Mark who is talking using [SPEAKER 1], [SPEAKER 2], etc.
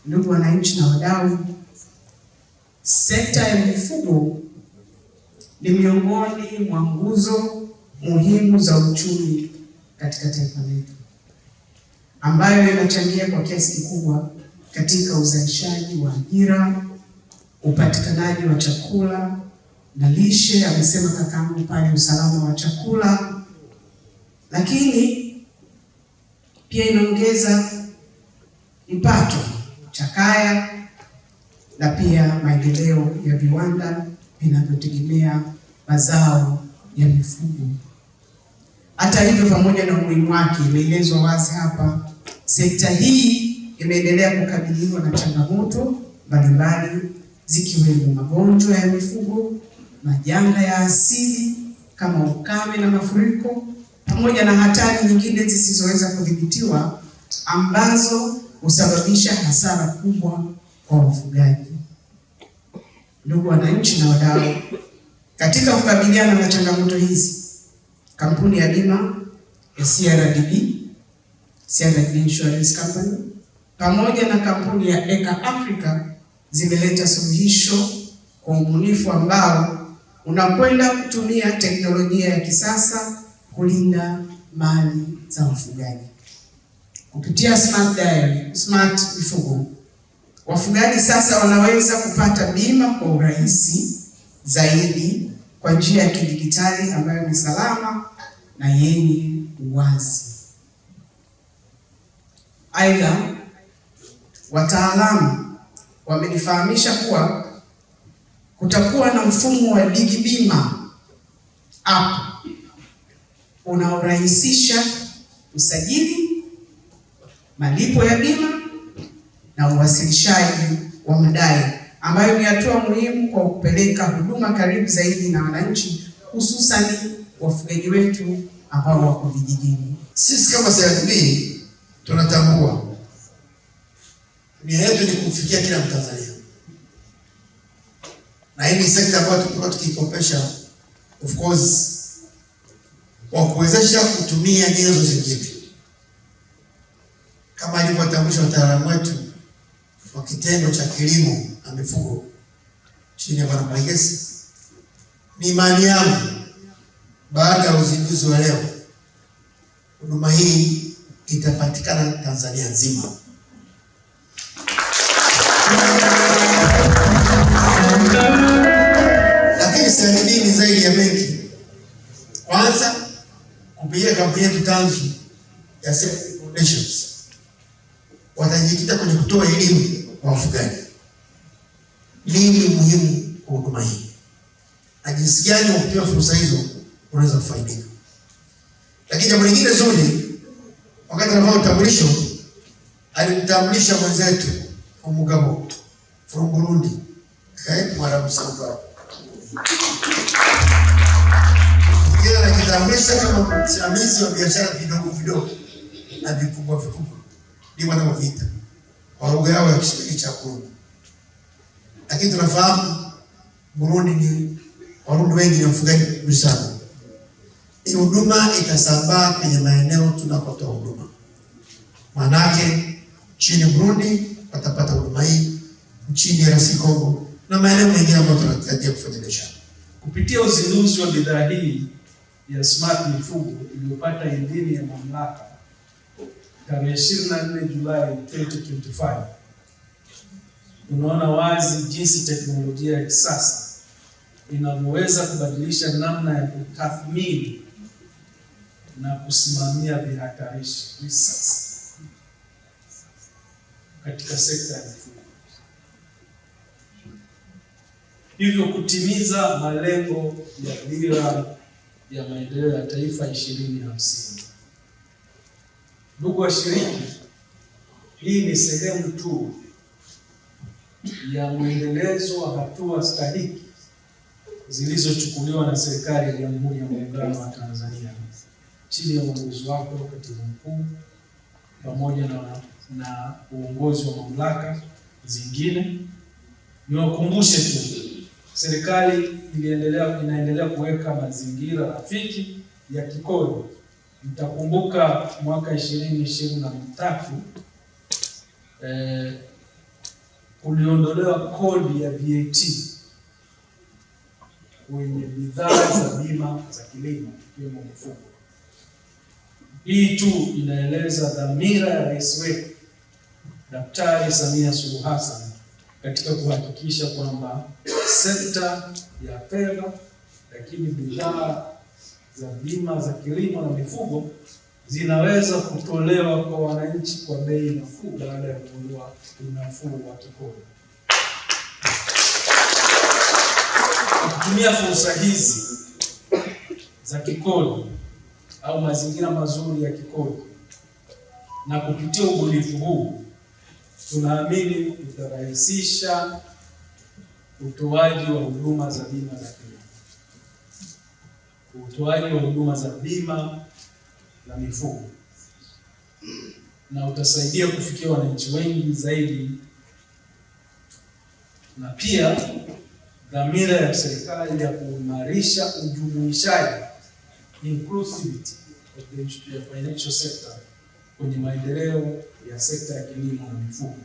[SPEAKER 1] Ndugu wananchi na wadau, sekta ya mifugo ni miongoni mwa nguzo muhimu za uchumi katika taifa letu, ambayo inachangia kwa kiasi kikubwa katika uzalishaji wa ajira, upatikanaji wa chakula na lishe, amesema kakaangu pale, usalama wa chakula, lakini pia inaongeza kipato cha kaya na pia maendeleo ya viwanda vinavyotegemea mazao ya mifugo. Hata hivyo, pamoja na umuhimu wake, imeelezwa wazi hapa, sekta hii imeendelea kukabiliwa na changamoto mbalimbali zikiwemo magonjwa ya mifugo, majanga ya asili kama ukame na mafuriko, pamoja na hatari nyingine zisizoweza kudhibitiwa ambazo husababisha hasara kubwa kwa wafugaji. Ndugu wananchi na wadau, katika kukabiliana na changamoto hizi, kampuni ya bima ya CRDB Insurance Company pamoja na kampuni ya Eka Africa zimeleta suluhisho kwa ubunifu ambao unakwenda kutumia teknolojia ya kisasa kulinda mali za wafugaji. Kupitia Smart Mifugo, wafugaji sasa wanaweza kupata bima kwa urahisi zaidi kwa njia ya kidijitali ambayo ni salama na yenye uwazi. Aidha, wataalamu wamenifahamisha kuwa kutakuwa na mfumo wa DigiBima app unaorahisisha usajili, malipo ya bima na uwasilishaji wa madai, ambayo ni hatua muhimu kwa kupeleka huduma karibu zaidi na wananchi, hususan wafugaji wetu ambao wako vijijini.
[SPEAKER 2] Sisi kama CRDB tunatambua nia yetu ni kufikia kila Mtanzania, na hii ni sekta ambayo tulikuwa tukikopesha, of course, kwa kuwezesha kutumia nyenzo zingine kama ilivyotambulisha wataalamu wetu wa kitengo cha kilimo na mifugo chini ya Bwana Magesi. Ni imani yangu baada ya uzinduzi wa leo, huduma hii itapatikana Tanzania nzima. Lakini CRDB ni zaidi ya benki. Kwanza, kupitia kampuni yetu tanzu ya Safety Foundations, watajikita kwenye kutoa elimu kwa wafugaji, nini muhimu kwa huduma hii na jinsi gani wakupewa fursa hizo unaweza kufaidika. Lakini jambo lingine zuri, wakati anafanya utambulisho, alimtambulisha mwenzetu Omugabo from Burundi, Mwarabu Samba. Yeye anajitambulisha kama msimamizi wa biashara vidogo na vikubwa, ni wanaoviita kwa lugha yao ya Kiswahili cha Burundi. Lakini tunafahamu Burundi ni Warundi wengi ni wafugaji sana. Hii huduma itasambaa kwenye maeneo tunapotoa huduma. Manake nchini Burundi watapata huduma hii, nchini DRC Congo na maeneo mengine ambayo tunatarajia kufanya biashara.
[SPEAKER 3] Kupitia uzinduzi wa bidhaa hii ya Smart Mifugo iliyopata idhini ya mamlaka tarehe 24 Julai 2025, unaona wazi jinsi teknolojia ya kisasa inavyoweza kubadilisha namna ya kutathmini na kusimamia vihatarishi katika sekta ya mifugo, hivyo kutimiza malengo ya dira ya maendeleo ya taifa 2050. Ndugu washiriki, hii ni sehemu tu ya mwendelezo wa hatua stahiki zilizochukuliwa na serikali ya Jamhuri ya Muungano wa Tanzania chini ya uongozi wako Katibu Mkuu pamoja na uongozi wa mamlaka zingine. Niwakumbushe tu, serikali inaendelea kuweka mazingira rafiki ya kikodi. Mtakumbuka mwaka 2023 kuliondolewa kodi ya VAT kwenye bidhaa za bima za kilimo ikiwemo mifugo. Hii tu inaeleza dhamira ya rais wetu Daktari Samia Suluhu Hassan katika kuhakikisha kwamba sekta ya fedha, lakini bidhaa za bima za kilimo na mifugo zinaweza kutolewa kwa wananchi kwa bei nafuu baada ya kuondoa unafuu wa kikodi. Kutumia fursa hizi za kikodi au mazingira mazuri ya kikodi na kupitia ubunifu huu, tunaamini utarahisisha utoaji wa huduma za bima za kilimo, utoaji wa huduma za bima na mifugo, na utasaidia kufikia wananchi wengi zaidi, na pia dhamira ya serikali ya kuimarisha ujumuishaji, inclusivity of the financial sector, kwenye maendeleo ya sekta ya kilimo na mifugo.